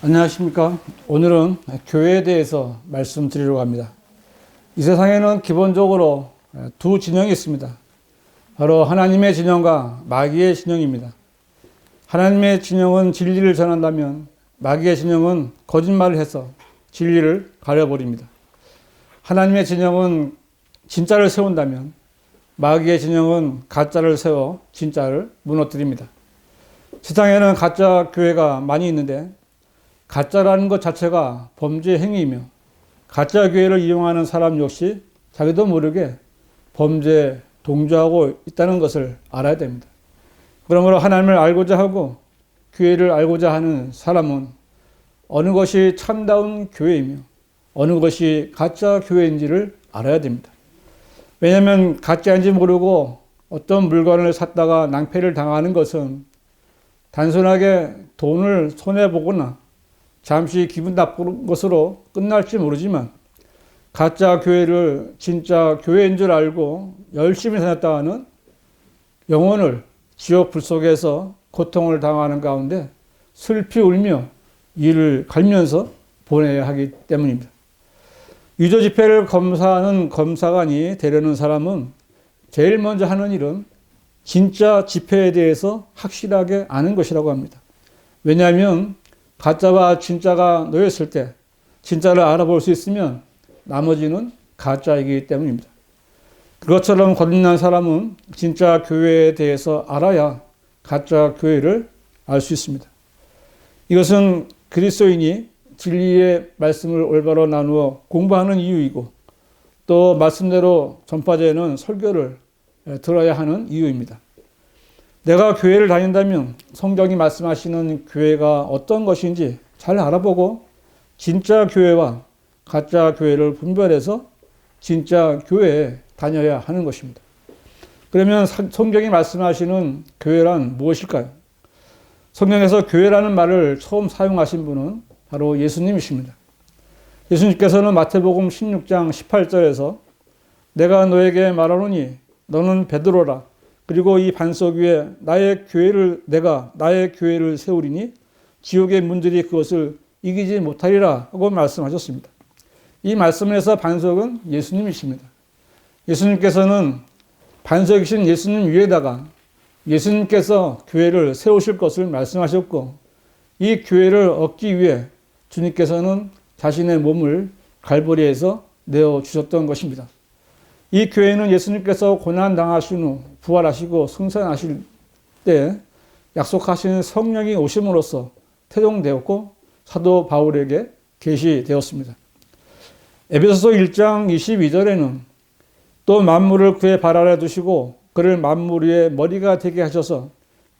안녕하십니까. 오늘은 교회에 대해서 말씀드리려고 합니다. 이 세상에는 기본적으로 두 진영이 있습니다. 바로 하나님의 진영과 마귀의 진영입니다. 하나님의 진영은 진리를 전한다면 마귀의 진영은 거짓말을 해서 진리를 가려버립니다. 하나님의 진영은 진짜를 세운다면 마귀의 진영은 가짜를 세워 진짜를 무너뜨립니다. 세상에는 가짜 교회가 많이 있는데 가짜라는 것 자체가 범죄 행위이며 가짜 교회를 이용하는 사람 역시 자기도 모르게 범죄에 동조하고 있다는 것을 알아야 됩니다. 그러므로 하나님을 알고자 하고 교회를 알고자 하는 사람은 어느 것이 참다운 교회이며 어느 것이 가짜 교회인지를 알아야 됩니다. 왜냐하면 가짜인지 모르고 어떤 물건을 샀다가 낭패를 당하는 것은 단순하게 돈을 손해보거나 잠시 기분 나쁜 것으로 끝날지 모르지만 가짜 교회를 진짜 교회인 줄 알고 열심히 다녔다가는 영혼을 지옥 불 속에서 고통을 당하는 가운데 슬피 울며 이를 갈면서 보내야 하기 때문입니다. 유저 지폐를 검사하는 검사관이 되려는 사람은 제일 먼저 하는 일은 진짜 지폐에 대해서 확실하게 아는 것이라고 합니다. 왜냐하면 가짜와 진짜가 놓였을 때 진짜를 알아볼 수 있으면 나머지는 가짜이기 때문입니다. 그것처럼 거듭난 사람은 진짜 교회에 대해서 알아야 가짜 교회를 알 수 있습니다. 이것은 그리스도인이 진리의 말씀을 올바로 나누어 공부하는 이유이고 또 말씀대로 전파되는 설교를 들어야 하는 이유입니다. 내가 교회를 다닌다면 성경이 말씀하시는 교회가 어떤 것인지 잘 알아보고 진짜 교회와 가짜 교회를 분별해서 진짜 교회에 다녀야 하는 것입니다. 그러면 성경이 말씀하시는 교회란 무엇일까요? 성경에서 교회라는 말을 처음 사용하신 분은 바로 예수님이십니다. 예수님께서는 마태복음 16장 18절에서 내가 너에게 말하노니 너는 베드로라. 그리고 이 반석 위에 나의 교회를 세우리니 지옥의 문들이 그것을 이기지 못하리라 하고 말씀하셨습니다. 이 말씀에서 반석은 예수님이십니다. 예수님께서는 반석이신 예수님 위에다가 예수님께서 교회를 세우실 것을 말씀하셨고 이 교회를 얻기 위해 주님께서는 자신의 몸을 갈보리에서 내어주셨던 것입니다. 이 교회는 예수님께서 고난당하신 후 부활하시고 승천하실 때 약속하신 성령이 오심으로써 태동되었고 사도 바울에게 계시되었습니다. 에베소서 1장 22절에는 또 만물을 그의 발 아래 두시고 그를 만물 위의 머리가 되게 하셔서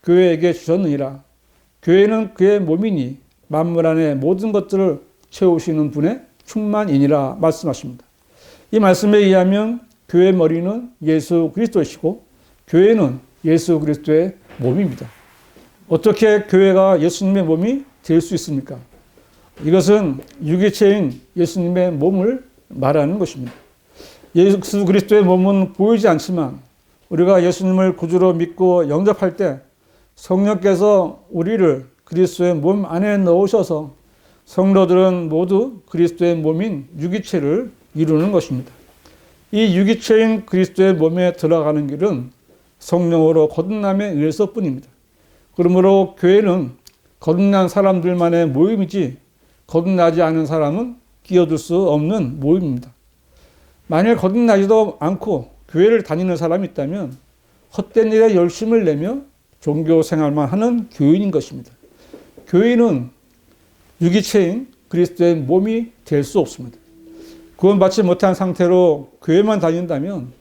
교회에게 주셨느니라. 교회는 그의 몸이니 만물 안에 모든 것들을 채우시는 분의 충만이니라 말씀하십니다. 이 말씀에 의하면 교회의 머리는 예수 그리스도이시고 교회는 예수 그리스도의 몸입니다. 어떻게 교회가 예수님의 몸이 될 수 있습니까? 이것은 유기체인 예수님의 몸을 말하는 것입니다. 예수 그리스도의 몸은 보이지 않지만 우리가 예수님을 구주로 믿고 영접할 때 성령께서 우리를 그리스도의 몸 안에 넣으셔서 성도들은 모두 그리스도의 몸인 유기체를 이루는 것입니다. 이 유기체인 그리스도의 몸에 들어가는 길은 성령으로 거듭남에 의해서 뿐입니다. 그러므로 교회는 거듭난 사람들만의 모임이지 거듭나지 않은 사람은 끼어들 수 없는 모임입니다. 만일 거듭나지도 않고 교회를 다니는 사람이 있다면 헛된 일에 열심을 내며 종교 생활만 하는 교인인 것입니다. 교인은 유기체인 그리스도의 몸이 될 수 없습니다. 구원받지 못한 상태로 교회만 다닌다면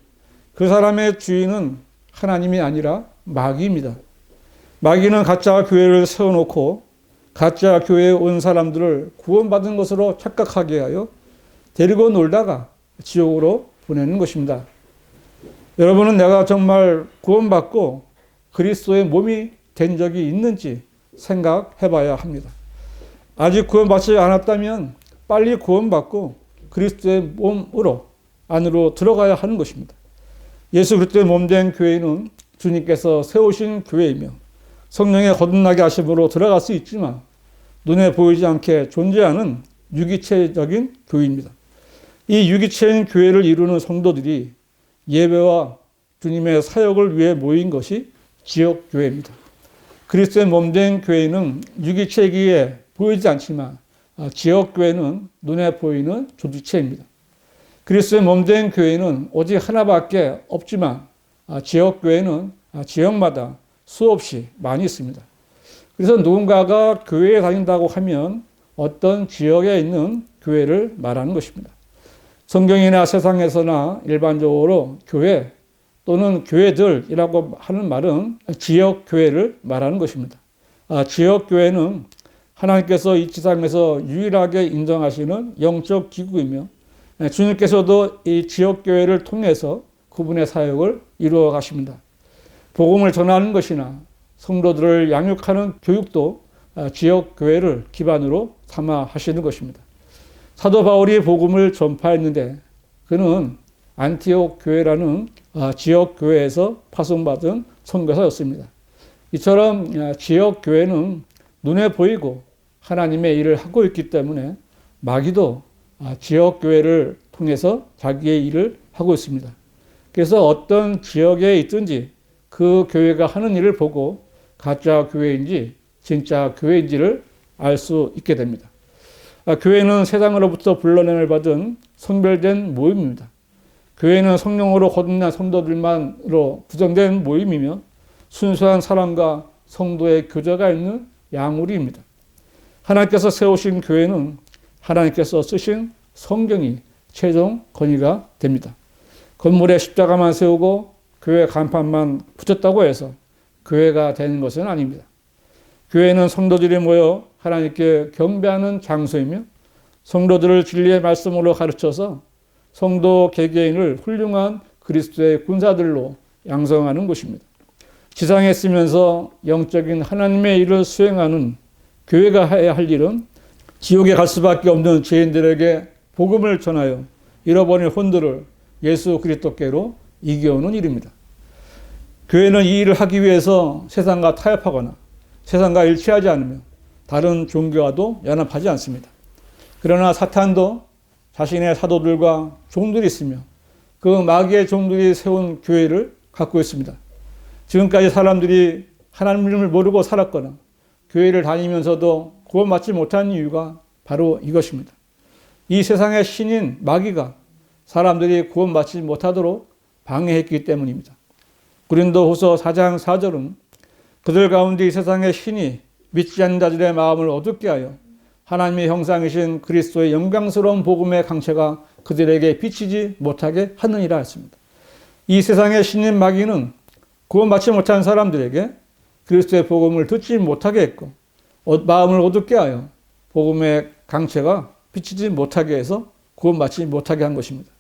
그 사람의 주인은 하나님이 아니라 마귀입니다. 마귀는 가짜 교회를 세워놓고 가짜 교회에 온 사람들을 구원받은 것으로 착각하게 하여 데리고 놀다가 지옥으로 보내는 것입니다. 여러분은 내가 정말 구원받고 그리스도의 몸이 된 적이 있는지 생각해 봐야 합니다. 아직 구원받지 않았다면 빨리 구원받고 그리스도의 몸으로 안으로 들어가야 하는 것입니다. 예수 그리스도의 몸된 교회는 주님께서 세우신 교회이며 성령의 거듭나게 하심으로 들어갈 수 있지만 눈에 보이지 않게 존재하는 유기체적인 교회입니다. 이 유기체인 교회를 이루는 성도들이 예배와 주님의 사역을 위해 모인 것이 지역교회입니다. 그리스도의 몸된 교회는 유기체이기에 보이지 않지만 지역교회는 눈에 보이는 조직체입니다. 그리스도의 몸된 교회는 오직 하나밖에 없지만 지역교회는 지역마다 수없이 많이 있습니다. 그래서 누군가가 교회에 다닌다고 하면 어떤 지역에 있는 교회를 말하는 것입니다. 성경이나 세상에서나 일반적으로 교회 또는 교회들이라고 하는 말은 지역교회를 말하는 것입니다. 지역교회는 하나님께서 이 지상에서 유일하게 인정하시는 영적 기구이며 주님께서도 이 지역교회를 통해서 그분의 사역을 이루어 가십니다. 복음을 전하는 것이나 성도들을 양육하는 교육도 지역교회를 기반으로 삼아 하시는 것입니다. 사도 바울이 복음을 전파했는데 그는 안티옥 교회라는 지역교회에서 파송받은 선교사였습니다. 이처럼 지역교회는 눈에 보이고 하나님의 일을 하고 있기 때문에 마귀도 지역교회를 통해서 자기의 일을 하고 있습니다. 그래서 어떤 지역에 있든지 그 교회가 하는 일을 보고 가짜 교회인지 진짜 교회인지를 알 수 있게 됩니다. 교회는 세상으로부터 불러냄을 받은 성별된 모임입니다. 교회는 성령으로 거듭난 성도들만으로 구성된 모임이며 순수한 사랑과 성도의 교제가 있는 양우리입니다. 하나님께서 세우신 교회는 하나님께서 쓰신 성경이 최종 건의가 됩니다. 건물에 십자가만 세우고 교회 간판만 붙였다고 해서 교회가 되는 것은 아닙니다. 교회는 성도들이 모여 하나님께 경배하는 장소이며 성도들을 진리의 말씀으로 가르쳐서 성도 개개인을 훌륭한 그리스도의 군사들로 양성하는 곳입니다. 지상에 있으면서 영적인 하나님의 일을 수행하는 교회가 해야 할 일은 지옥에 갈 수밖에 없는 죄인들에게 복음을 전하여 잃어버린 혼들을 예수 그리스도께로 이겨오는 일입니다. 교회는 이 일을 하기 위해서 세상과 타협하거나 세상과 일치하지 않으며 다른 종교와도 연합하지 않습니다. 그러나 사탄도 자신의 사도들과 종들이 있으며 그 마귀의 종들이 세운 교회를 갖고 있습니다. 지금까지 사람들이 하나님을 모르고 살았거나 교회를 다니면서도 구원받지 못한 이유가 바로 이것입니다. 이 세상의 신인 마귀가 사람들이 구원받지 못하도록 방해했기 때문입니다. 고린도후서 4장 4절은 그들 가운데 이 세상의 신이 믿지 않는 자들의 마음을 어둡게 하여 하나님의 형상이신 그리스도의 영광스러운 복음의 강체가 그들에게 비치지 못하게 하느니라 했습니다. 이 세상의 신인 마귀는 구원받지 못한 사람들에게 그리스도의 복음을 듣지 못하게 했고 마음을 어둡게 하여 복음의 강체가 비치지 못하게 해서 구원받지 못하게 한 것입니다.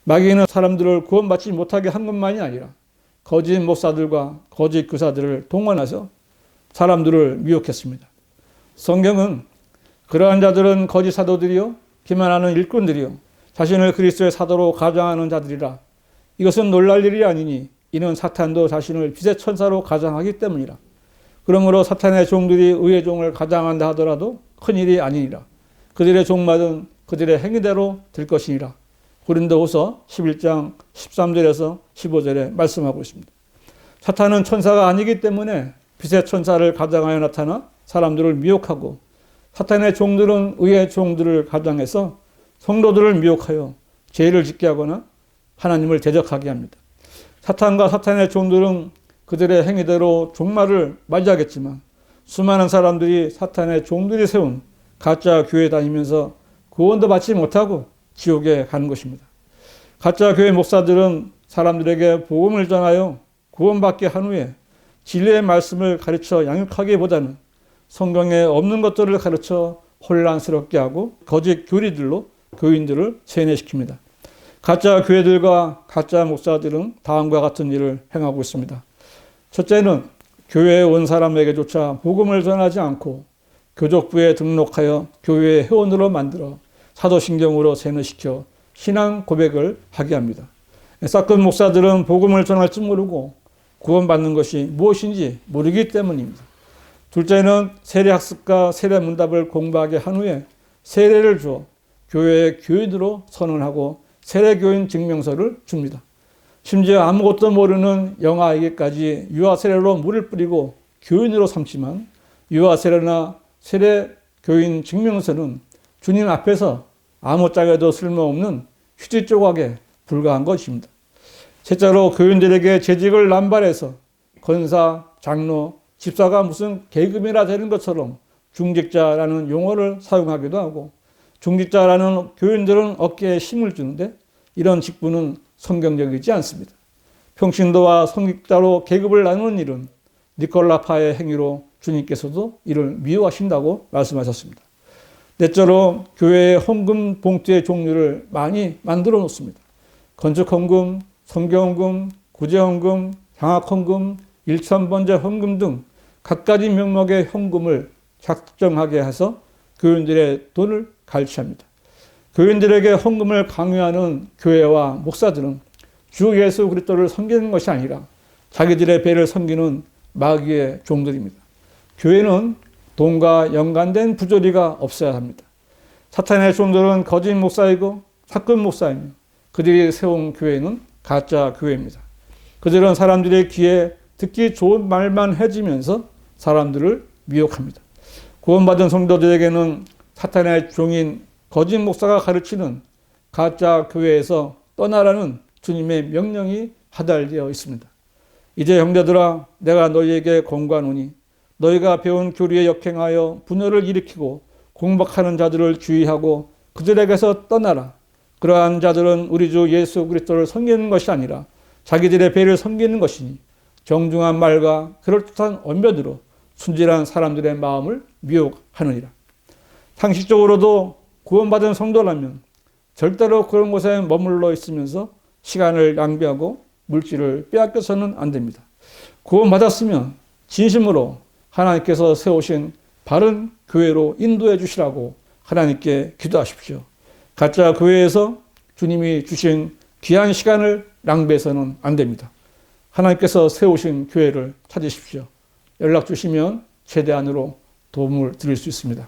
마귀는 사람들을 구원받지 못하게 한 것만이 아니라 거짓 목사들과 거짓 교사들을 동원해서 사람들을 미혹했습니다. 성경은 그러한 자들은 거짓 사도들이요 기만하는 일꾼들이요 자신을 그리스도의 사도로 가장하는 자들이라. 이것은 놀랄 일이 아니니 이는 사탄도 자신을 빛의 천사로 가장하기 때문이라. 그러므로 사탄의 종들이 의의 종을 가장한다 하더라도 큰일이 아니니라. 그들의 종마든 그들의 행위대로 될 것이니라. 고린도후서 11장 13절에서 15절에 말씀하고 있습니다. 사탄은 천사가 아니기 때문에 빛의 천사를 가장하여 나타나 사람들을 미혹하고 사탄의 종들은 의의 종들을 가장해서 성도들을 미혹하여 죄를 짓게 하거나 하나님을 대적하게 합니다. 사탄과 사탄의 종들은 그들의 행위대로 종말을 맞이하겠지만 수많은 사람들이 사탄의 종들이 세운 가짜 교회 다니면서 구원도 받지 못하고 지옥에 가는 것입니다. 가짜 교회 목사들은 사람들에게 복음을 전하여 구원받게 한 후에 진리의 말씀을 가르쳐 양육하기보다는 성경에 없는 것들을 가르쳐 혼란스럽게 하고 거짓 교리들로 교인들을 세뇌시킵니다. 가짜 교회들과 가짜 목사들은 다음과 같은 일을 행하고 있습니다. 첫째는 교회에 온 사람에게조차 복음을 전하지 않고 교족부에 등록하여 교회의 회원으로 만들어 사도신경으로 세뇌시켜 신앙 고백을 하게 합니다. 싹큰 목사들은 복음을 전할 줄 모르고 구원받는 것이 무엇인지 모르기 때문입니다. 둘째는 세례학습과 세례문답을 공부하게 한 후에 세례를 주어 교회의 교인으로 선언하고 세례교인 증명서를 줍니다. 심지어 아무것도 모르는 영아에게까지 유아세례로 물을 뿌리고 교인으로 삼지만 유아세례나 세례교인 증명서는 주님 앞에서 아무짝에도 쓸모없는 휴지 조각에 불과한 것입니다. 셋째로 교인들에게 재직을 남발해서 권사, 장로, 집사가 무슨 계급이나 되는 것처럼 중직자라는 용어를 사용하기도 하고 중직자라는 교인들은 어깨에 힘을 주는데 이런 직분은 성경적이지 않습니다. 평신도와 성직자로 계급을 나누는 일은 니콜라파의 행위로 주님께서도 이를 미워하신다고 말씀하셨습니다. 넷째로 교회의 헌금 봉투의 종류를 많이 만들어 놓습니다. 건축헌금, 성경헌금, 구제헌금, 향학헌금, 일천번제 헌금 등 갖가지 명목의 헌금을 작정하게 해서 교인들의 돈을 갈취합니다. 교인들에게 헌금을 강요하는 교회와 목사들은 주 예수 그리스도를 섬기는 것이 아니라 자기들의 배를 섬기는 마귀의 종들입니다. 교회는 돈과 연관된 부조리가 없어야 합니다. 사탄의 종들은 거짓 목사이고 사건 목사이며 그들이 세운 교회는 가짜 교회입니다. 그들은 사람들의 귀에 듣기 좋은 말만 해주면서 사람들을 미혹합니다. 구원받은 성도들에게는 사탄의 종인 거짓 목사가 가르치는 가짜 교회에서 떠나라는 주님의 명령이 하달되어 있습니다. 이제 형제들아 내가 너희에게 권고하노니 너희가 배운 교리에 역행하여 분열을 일으키고 공박하는 자들을 주의하고 그들에게서 떠나라. 그러한 자들은 우리 주 예수 그리스도를 섬기는 것이 아니라 자기들의 배를 섬기는 것이니 정중한 말과 그럴듯한 언변으로 순진한 사람들의 마음을 미혹하느니라. 상식적으로도 구원받은 성도라면 절대로 그런 곳에 머물러 있으면서 시간을 낭비하고 물질을 빼앗겨서는 안 됩니다. 구원받았으면 진심으로 하나님께서 세우신 바른 교회로 인도해 주시라고 하나님께 기도하십시오. 가짜 교회에서 주님이 주신 귀한 시간을 낭비해서는 안 됩니다. 하나님께서 세우신 교회를 찾으십시오. 연락 주시면 최대한으로 도움을 드릴 수 있습니다.